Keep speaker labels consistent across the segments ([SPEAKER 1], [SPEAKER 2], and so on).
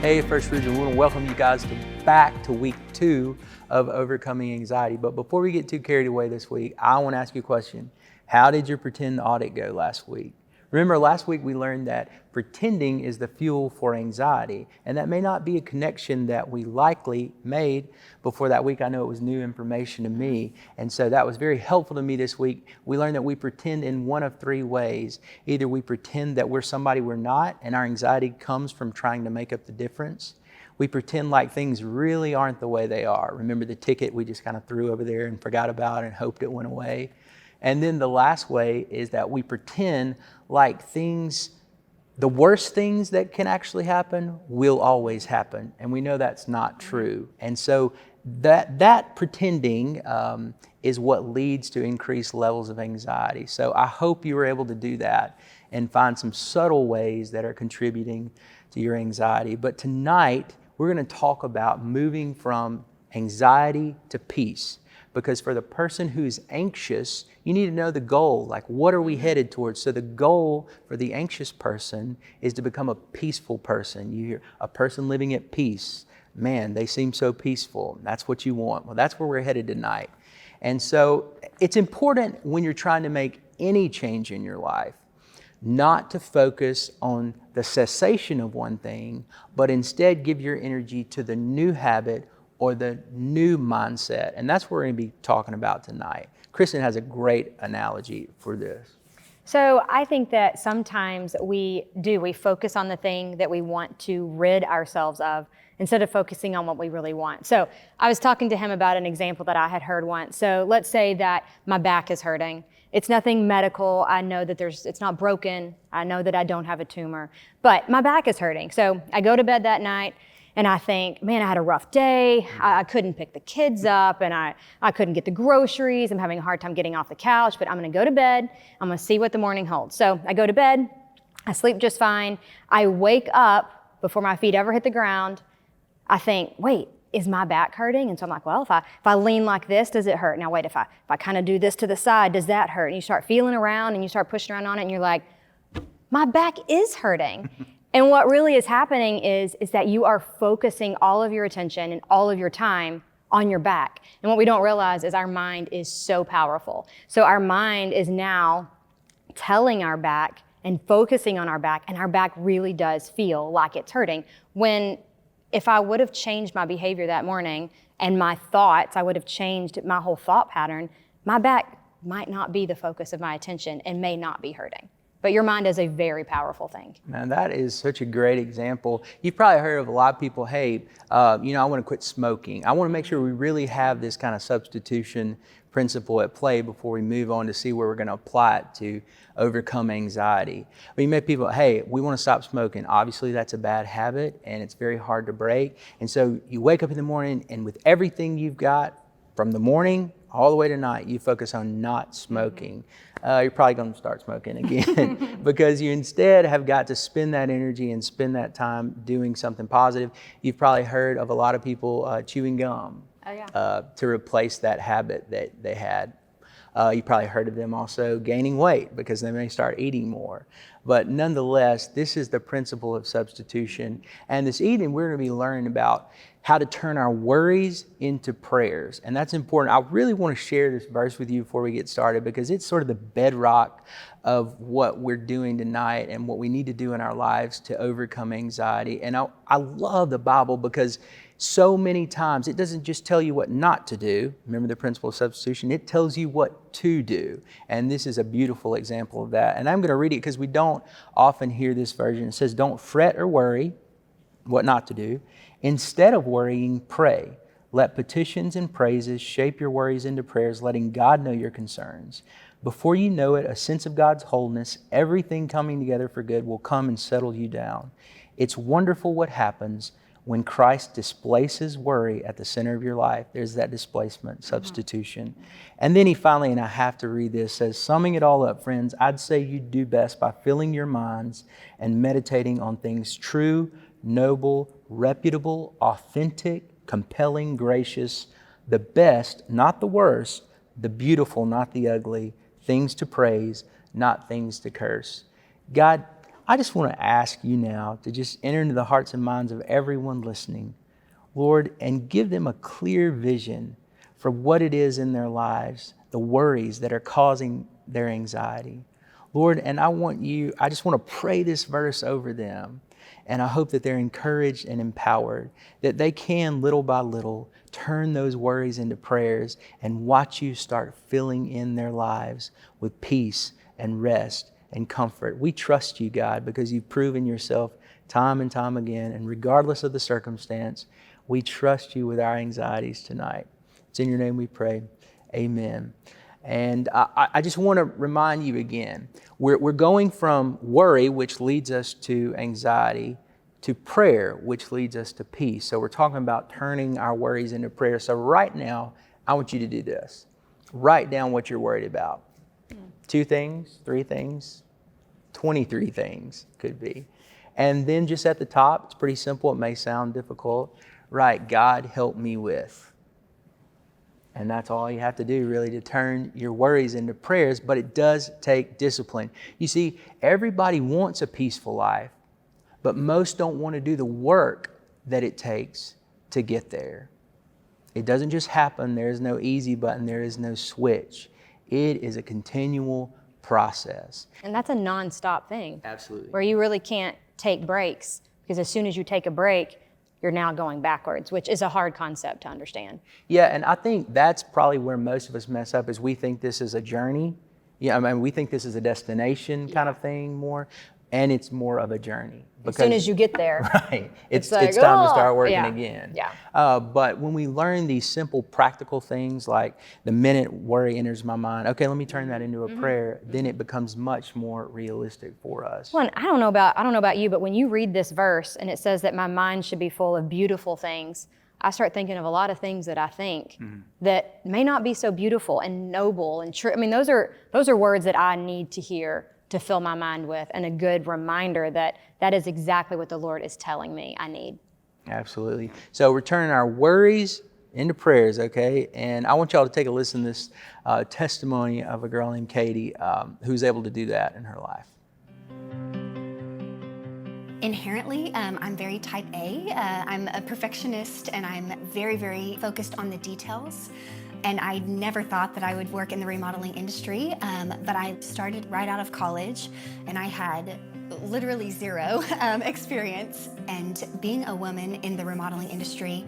[SPEAKER 1] Hey, First Region, we want to welcome you guys back to week 2 of Overcoming Anxiety. But before we get too carried away this week, I want to ask you a question. How did your pretend audit go last week? Remember, last week we learned that pretending is the fuel for anxiety, and that may not be a connection that we likely made before that week. I know it was new information to me, and so that was very helpful to me this week. We learned that we pretend in one of 3 ways. Either we pretend that we're somebody we're not, and our anxiety comes from trying to make up the difference. We pretend like things really aren't the way they are. Remember the ticket we just kind of threw over there and forgot about and hoped it went away? And then the last way is that we pretend like things, the worst things that can actually happen will always happen. And we know that's not true. And so that pretending is what leads to increased levels of anxiety. So I hope you were able to do that and find some subtle ways that are contributing to your anxiety. But tonight, we're going to talk about moving from anxiety to peace. Because for the person who's anxious, you need to know the goal. Like, what are we headed towards? So the goal for the anxious person is to become a peaceful person. You hear a person living at peace. Man, they seem so peaceful. That's what you want. Well, that's where we're headed tonight. And so it's important when you're trying to make any change in your life, not to focus on the cessation of one thing, but instead give your energy to the new habit or the new mindset. And that's what we're going to be talking about tonight. Kristen has a great analogy for this.
[SPEAKER 2] So I think that sometimes we focus on the thing that we want to rid ourselves of instead of focusing on what we really want. So I was talking to him about an example that I had heard once. So let's say that my back is hurting. It's nothing medical. I know that it's not broken. I know that I don't have a tumor, but my back is hurting. So I go to bed that night and I think, man, I had a rough day. I couldn't pick the kids up and I couldn't get the groceries. I'm having a hard time getting off the couch, but I'm gonna go to bed. I'm gonna see what the morning holds. So I go to bed, I sleep just fine. I wake up before my feet ever hit the ground. I think, wait, is my back hurting? And so I'm like, well, if I lean like this, does it hurt? Now wait, if I kind of do this to the side, does that hurt? And you start feeling around and you start pushing around on it and you're like, my back is hurting. And what really is happening is that you are focusing all of your attention and all of your time on your back. And what we don't realize is our mind is so powerful. So our mind is now telling our back and focusing on our back, and our back really does feel like it's hurting. When if I would have changed my behavior that morning and my thoughts, I would have changed my whole thought pattern, my back might not be the focus of my attention and may not be hurting. But your mind is a very powerful thing.
[SPEAKER 1] Man, that is such a great example. You've probably heard of a lot of people, hey, I want to quit smoking. I want to make sure we really have this kind of substitution principle at play before we move on to see where we're going to apply it to overcome anxiety. But you met people, hey, we want to stop smoking. Obviously, that's a bad habit and it's very hard to break. And so you wake up in the morning and with everything you've got from the morning all the way to night, you focus on not smoking. You're probably going to start smoking again because you instead have got to spend that energy and spend that time doing something positive. You've probably heard of a lot of people chewing gum to replace that habit that they had. You probably heard of them also gaining weight because they may start eating more. But nonetheless, this is the principle of substitution. And this evening, we're going to be learning about how to turn our worries into prayers. And that's important. I really want to share this verse with you before we get started because it's sort of the bedrock of what we're doing tonight and what we need to do in our lives to overcome anxiety. And I love the Bible because so many times it doesn't just tell you what not to do. Remember the principle of substitution? It tells you what to do. And this is a beautiful example of that. And I'm going to read it because we don't often hear this version. It says, don't fret or worry, what not to do. Instead of worrying, pray. Let petitions and praises shape your worries into prayers, letting God know your concerns. Before you know it, a sense of God's wholeness, everything coming together for good will come and settle you down. It's wonderful what happens when Christ displaces worry at the center of your life. There's that displacement, substitution. And then he finally, and I have to read this, says, summing it all up, friends, I'd say you'd do best by filling your minds and meditating on things true, noble, reputable, authentic, compelling, gracious, the best, not the worst, the beautiful, not the ugly, things to praise, not things to curse. God, I just want to ask you now to just enter into the hearts and minds of everyone listening, Lord, and give them a clear vision for what it is in their lives, the worries that are causing their anxiety. Lord, and I just want to pray this verse over them. And I hope that they're encouraged and empowered, that they can, little by little, turn those worries into prayers and watch you start filling in their lives with peace and rest and comfort. We trust you, God, because you've proven yourself time and time again. And regardless of the circumstance, we trust you with our anxieties tonight. It's in your name we pray. Amen. And I just want to remind you again, we're going from worry, which leads us to anxiety, to prayer, which leads us to peace. So we're talking about turning our worries into prayer. So right now, I want you to do this. Write down what you're worried about. 2 things, 3 things, 23 things could be. And then just at the top, it's pretty simple. It may sound difficult. Write, God, help me with. And that's all you have to do, really, to turn your worries into prayers. But it does take discipline. You see, everybody wants a peaceful life, but most don't want to do the work that it takes to get there. It doesn't just happen. There is no easy button. There is no switch. It is a continual process.
[SPEAKER 2] And that's a nonstop thing.
[SPEAKER 1] Absolutely.
[SPEAKER 2] Where you really can't take breaks, because as soon as you take a break, you're now going backwards, which is a hard concept to understand.
[SPEAKER 1] Yeah, and I think that's probably where most of us mess up, is we think this is a journey. Yeah, I mean, we think this is a destination kind of thing more, and it's more of a journey.
[SPEAKER 2] As soon as you get there,
[SPEAKER 1] right, it's
[SPEAKER 2] like,
[SPEAKER 1] time to
[SPEAKER 2] "Oh!"
[SPEAKER 1] start working
[SPEAKER 2] Yeah.
[SPEAKER 1] again.
[SPEAKER 2] Yeah.
[SPEAKER 1] But when we learn these simple, practical things, like the minute worry enters my mind, okay, let me turn that into a prayer, then it becomes much more realistic for us.
[SPEAKER 2] Well, and I don't know about you, but when you read this verse and it says that my mind should be full of beautiful things, I start thinking of a lot of things that I think that may not be so beautiful and noble and true. I mean, those are words that I need to hear to fill my mind with, and a good reminder that that is exactly what the Lord is telling me I need.
[SPEAKER 1] Absolutely. So we're turning our worries into prayers, okay? And I want y'all to take a listen to this testimony of a girl named Katie who's able to do that in her life.
[SPEAKER 3] Inherently, I'm very type A. I'm a perfectionist, and I'm very, very focused on the details. And I never thought that I would work in the remodeling industry, but I started right out of college, and I had literally zero experience. And being a woman in the remodeling industry,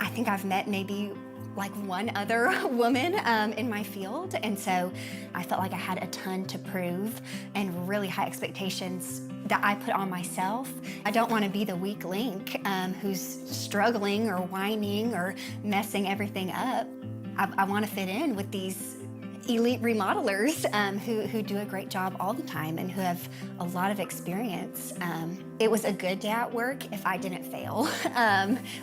[SPEAKER 3] I think I've met maybe like one other woman in my field. And so I felt like I had a ton to prove and really high expectations that I put on myself. I don't want to be the weak link who's struggling or whining or messing everything up. I want to fit in with these elite remodelers who do a great job all the time and who have a lot of experience. It was a good day at work if I didn't fail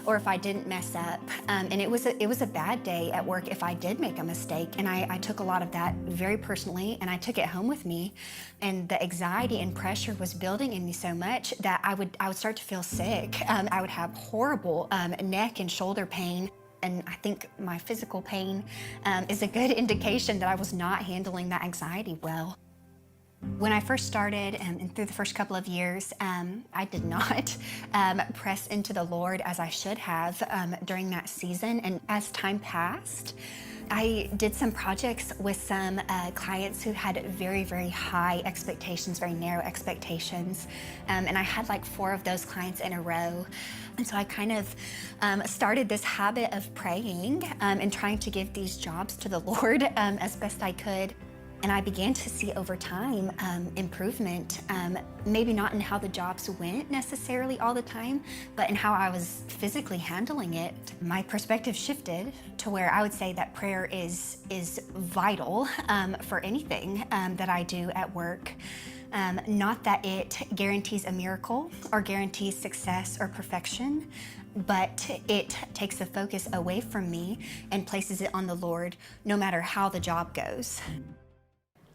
[SPEAKER 3] or if I didn't mess up. And it was a bad day at work if I did make a mistake. And I took a lot of that very personally, and I took it home with me. And the anxiety and pressure was building in me so much that I would start to feel sick. I would have horrible neck and shoulder pain. And I think my physical pain is a good indication that I was not handling that anxiety well. When I first started, and through the first couple of years, I did not press into the Lord as I should have during that season. And as time passed, I did some projects with some clients who had very, very high expectations, very narrow expectations. And I had like 4 of those clients in a row. And so I kind of started this habit of praying and trying to give these jobs to the Lord as best I could. And I began to see over time improvement, maybe not in how the jobs went necessarily all the time, but in how I was physically handling it. My perspective shifted to where I would say that prayer is vital for anything that I do at work. Not that it guarantees a miracle or guarantees success or perfection, but it takes the focus away from me and places it on the Lord, no matter how the job goes.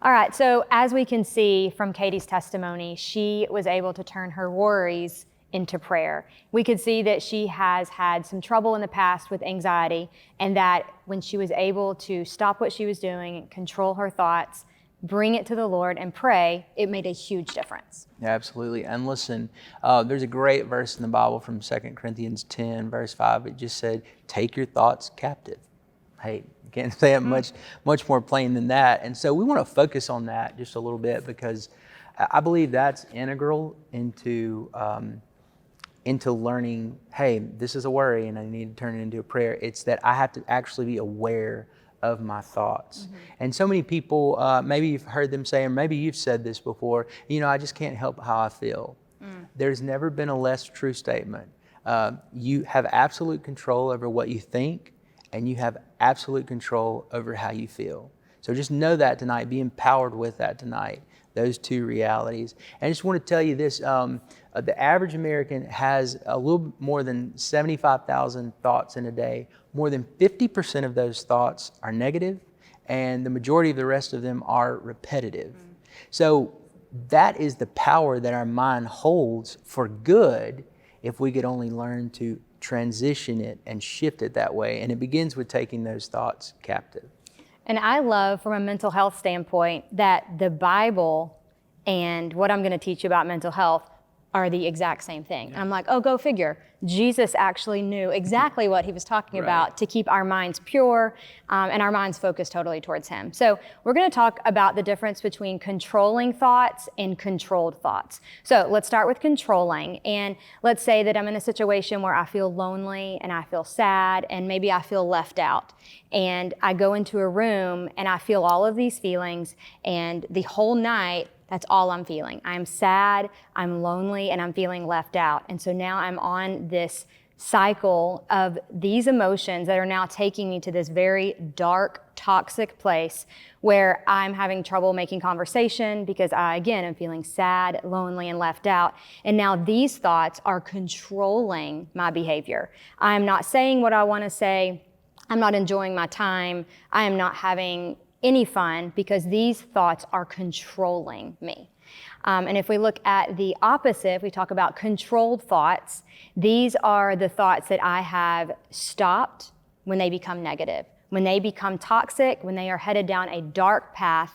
[SPEAKER 2] All right, so as we can see from Katie's testimony, she was able to turn her worries into prayer. We could see that she has had some trouble in the past with anxiety, and that when she was able to stop what she was doing and control her thoughts, bring it to the Lord and pray, it made a huge difference.
[SPEAKER 1] Yeah, absolutely. And listen, there's a great verse in the Bible from 2 Corinthians 10, verse 5. It just said, take your thoughts captive. Hey, you can't say it much more plain than that. And so we want to focus on that just a little bit, because I believe that's integral into learning, hey, this is a worry and I need to turn it into a prayer. It's that I have to actually be aware of my thoughts. And so many people, maybe you've heard them say, or maybe you've said this before, I just can't help how I feel. There's never been a less true statement. You have absolute control over what you think, and you have absolute control over how you feel. So just know that tonight, be empowered with that tonight, those two realities. And I just want to tell you this, the average American has a little more than 75,000 thoughts in a day. More than 50% of those thoughts are negative, and the majority of the rest of them are repetitive. So that is the power that our mind holds for good, if we could only learn to transition it and shift it that way. And it begins with taking those thoughts captive.
[SPEAKER 2] And I love, from a mental health standpoint, that the Bible and what I'm going to teach you about mental health are the exact same thing. And I'm like, oh, go figure. Jesus actually knew exactly what he was talking about to keep our minds pure and our minds focused totally towards him. So we're going to talk about the difference between controlling thoughts and controlled thoughts. So let's start with controlling. And let's say that I'm in a situation where I feel lonely and I feel sad and maybe I feel left out. And I go into a room and I feel all of these feelings, and the whole night, that's all I'm feeling. I'm sad, I'm lonely, and I'm feeling left out. And so now I'm on this cycle of these emotions that are now taking me to this very dark, toxic place where I'm having trouble making conversation because I, again, am feeling sad, lonely, and left out. And now these thoughts are controlling my behavior. I'm not saying what I want to say. I'm not enjoying my time. I am not having any fun because these thoughts are controlling me. And if we look at the opposite, if we talk about controlled thoughts, these are the thoughts that I have stopped when they become negative. When they become toxic, when they are headed down a dark path,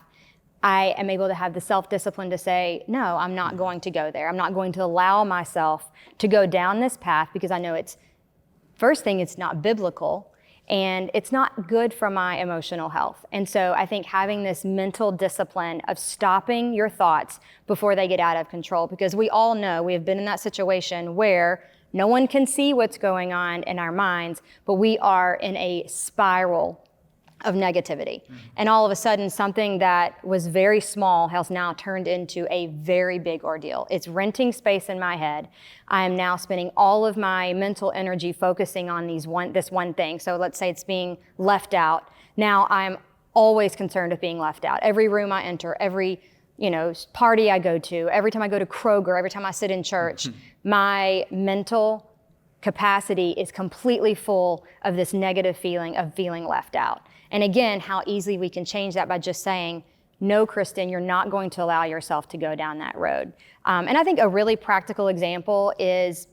[SPEAKER 2] I am able to have the self-discipline to say, no, I'm not going to go there. I'm not going to allow myself to go down this path, because I know first thing, it's not biblical. And it's not good for my emotional health. And so I think having this mental discipline of stopping your thoughts before they get out of control, because we all know we have been in that situation where no one can see what's going on in our minds, but we are in a spiral of negativity. And all of a sudden, something that was very small has now turned into a very big ordeal. It's renting space in my head. I am now spending all of my mental energy focusing on this one thing. So let's say it's being left out. Now I'm always concerned with being left out. Every room I enter, every party I go to, every time I go to Kroger, every time I sit in church, my mental capacity is completely full of this negative feeling of feeling left out. And again, how easily we can change that by just saying, no, Kristen, you're not going to allow yourself to go down that road. And I think a really practical example is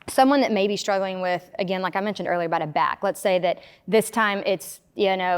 [SPEAKER 2] someone that may be struggling with, again, like I mentioned earlier about a back. Let's say that this time it's,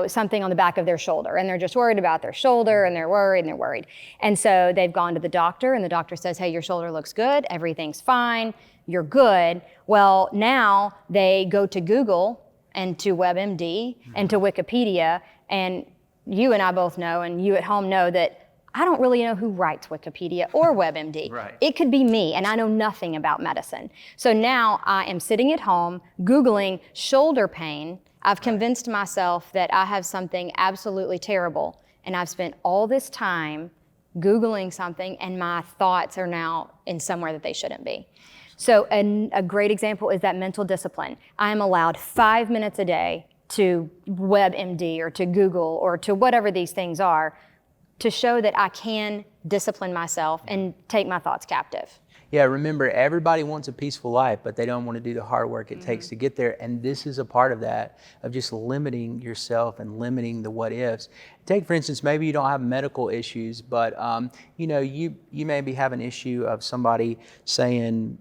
[SPEAKER 2] something on the back of their shoulder, and they're just worried about their shoulder, and they're worried. And so they've gone to the doctor, and the doctor says, hey, your shoulder looks good, everything's fine, you're good. Well, now they go to Google and to WebMD and to Wikipedia, and you and I both know, and you at home know, that I don't really know who writes Wikipedia or WebMD.
[SPEAKER 1] Right.
[SPEAKER 2] It could be me, and I know nothing about medicine. So now I am sitting at home Googling shoulder pain. I've convinced myself that I have something absolutely terrible, and I've spent all this time Googling something, and my thoughts are now in somewhere that they shouldn't be. So a great example is that mental discipline. I am allowed 5 minutes a day to WebMD or to Google or to whatever these things are to show that I can discipline myself and take my thoughts captive.
[SPEAKER 1] Yeah, remember, everybody wants a peaceful life, but they don't want to do the hard work it takes to get there. And this is a part of that, of just limiting yourself and limiting the what ifs. Take, for instance, maybe you don't have medical issues, but you may be having an issue of somebody saying,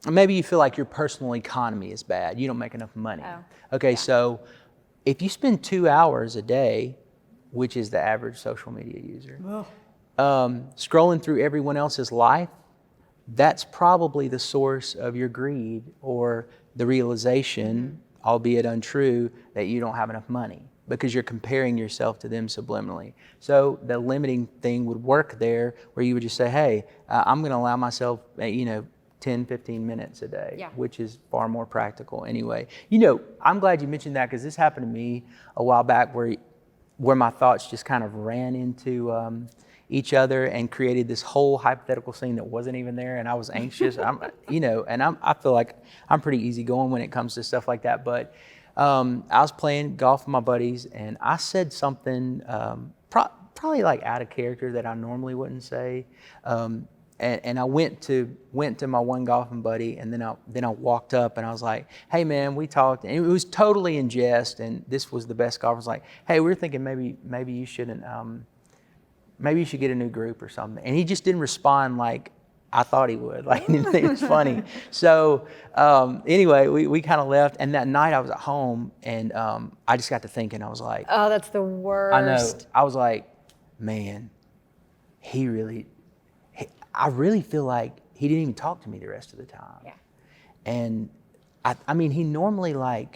[SPEAKER 1] maybe you feel like your personal economy is bad. You don't make enough money.
[SPEAKER 2] Oh,
[SPEAKER 1] Okay, so if you spend 2 hours a day which is the average social media user. Scrolling through everyone else's life, that's probably the source of your greed or the realization, albeit untrue, that you don't have enough money because you're comparing yourself to them subliminally. So the limiting thing would work there where you would just say, hey, I'm going to allow myself, 10, 15 minutes a day, which is far more practical anyway. I'm glad you mentioned that because this happened to me a while back where my thoughts just kind of ran into each other and created this whole hypothetical scene that wasn't even there, and I was anxious. I feel like I'm pretty easygoing when it comes to stuff like that. But I was playing golf with my buddies, and I said something probably like out of character that I normally wouldn't say. And I went to my one golfing buddy, and then I walked up and I was like, "Hey man, we talked." And it was totally in jest. And this was the best golfer. I was like, "Hey, we're thinking maybe you shouldn't. Maybe you should get a new group or something." And he just didn't respond like I thought he would. Like he didn't think it was funny. So anyway, we kind of left. And that night I was at home, and I just got to thinking. I was like,
[SPEAKER 2] "Oh, that's the worst."
[SPEAKER 1] I know. I was like, man, I really feel like he didn't even talk to me the rest of the time.
[SPEAKER 2] Yeah.
[SPEAKER 1] And I mean, he normally high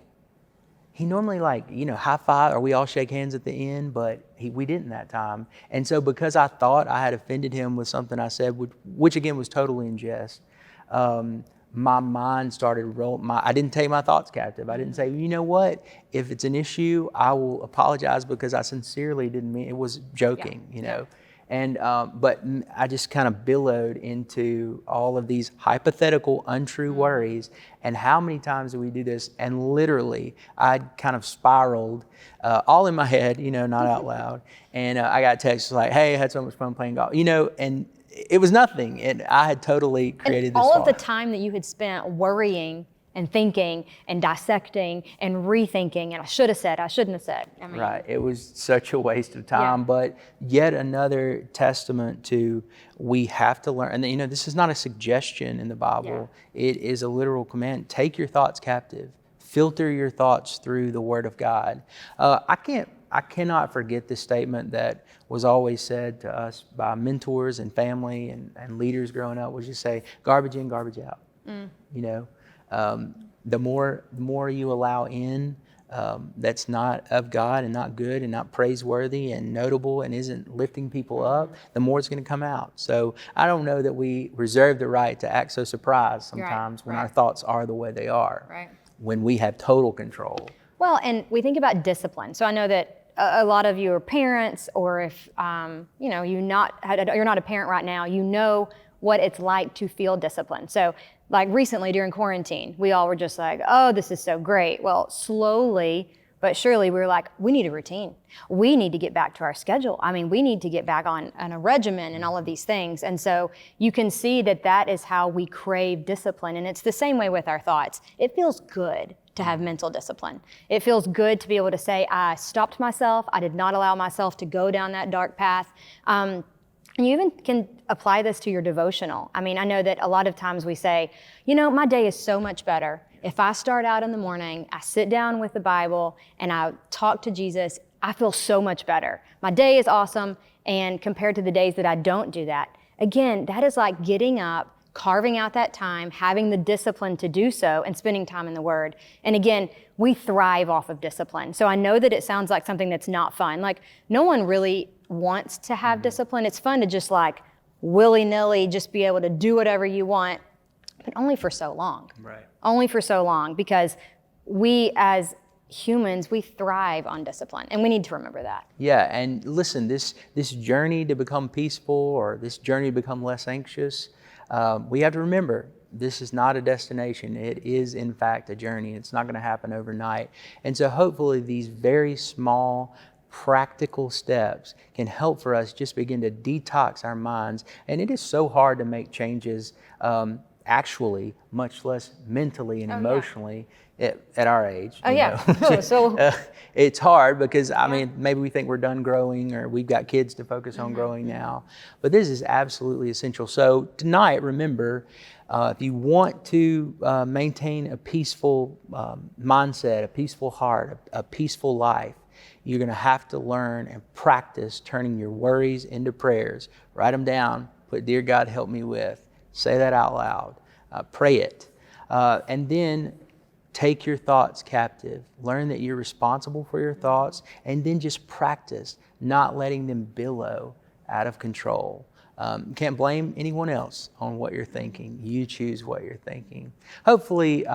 [SPEAKER 1] five or we all shake hands at the end, but we didn't that time. And so because I thought I had offended him with something I said, which again was totally in jest, my mind started rolling. I didn't take my thoughts captive. I didn't say, you know what? If it's an issue, I will apologize because I sincerely didn't mean it was joking, you know. And but I just kind of billowed into all of these hypothetical, untrue worries. And how many times do we do this? And literally, I kind of spiraled, all in my head, not out loud. And I got texts like, "Hey, I had so much fun playing golf," and it was nothing. And I had totally created
[SPEAKER 2] and
[SPEAKER 1] this.
[SPEAKER 2] all of the time that you had spent worrying and thinking and dissecting and rethinking, and I should have said, I shouldn't have said. I mean,
[SPEAKER 1] right. It was such a waste of time, but yet another testament to we have to learn. And this is not a suggestion in the Bible. It is a literal command. Take your thoughts captive. Filter your thoughts through the Word of God. I cannot forget this statement that was always said to us by mentors and family and leaders growing up, was just say, garbage in, garbage out. The more you allow in that's not of God and not good and not praiseworthy and notable and isn't lifting people up, the more it's going to come out. So I don't know that we reserve the right to act so surprised sometimes when our thoughts are the way they are, when we have total control.
[SPEAKER 2] Well, and we think about discipline. So I know that a lot of you are parents, or if you're not a parent right now, you know what it's like to feel discipline. So like recently during quarantine, we all were just like, oh, this is so great. Well, slowly but surely we were like, we need a routine. We need to get back to our schedule. I mean, we need to get back on a regimen and all of these things. And so you can see that is how we crave discipline. And it's the same way with our thoughts. It feels good to have mental discipline. It feels good to be able to say, I stopped myself. I did not allow myself to go down that dark path. And you even can apply this to your devotional. I mean, I know that a lot of times we say, my day is so much better if I start out in the morning, I sit down with the Bible, and I talk to Jesus. I feel so much better. My day is awesome. And compared to the days that I don't do that, again, that is like getting up, carving out that time, having the discipline to do so, and spending time in the Word. And again, we thrive off of discipline. So I know that it sounds like something that's not fun. Like, no one really wants to have discipline. It's fun to just like willy-nilly just be able to do whatever you want, but only for so long.
[SPEAKER 1] Right.
[SPEAKER 2] Only for so long, because we as humans, we thrive on discipline, and we need to remember that.
[SPEAKER 1] Yeah, and listen, this journey to become peaceful, or this journey to become less anxious, we have to remember this is not a destination. It is, in fact, a journey. It's not going to happen overnight. And so hopefully these very small, practical steps can help for us just begin to detox our minds. And it is so hard to make changes actually, much less mentally and emotionally at our age.
[SPEAKER 2] So
[SPEAKER 1] it's hard because, I mean, maybe we think we're done growing, or we've got kids to focus on growing now. But this is absolutely essential. So tonight, remember, if you want to maintain a peaceful mindset, a peaceful heart, a peaceful life, You're going to have to learn and practice turning your worries into prayers. Write them down. Put, "Dear God, help me with." Say that out loud. Pray it. And then take your thoughts captive. Learn that you're responsible for your thoughts, and then just practice not letting them billow out of control. You can't blame anyone else on what you're thinking. You choose what you're thinking. Hopefully,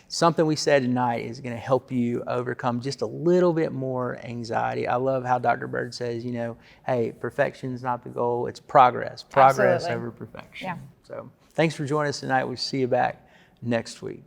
[SPEAKER 1] something we said tonight is going to help you overcome just a little bit more anxiety. I love how Dr. Bird says, hey, perfection's not the goal, it's progress. Progress
[SPEAKER 2] Absolutely.
[SPEAKER 1] over perfection.
[SPEAKER 2] Yeah.
[SPEAKER 1] So thanks for joining us tonight. We'll see you back next week.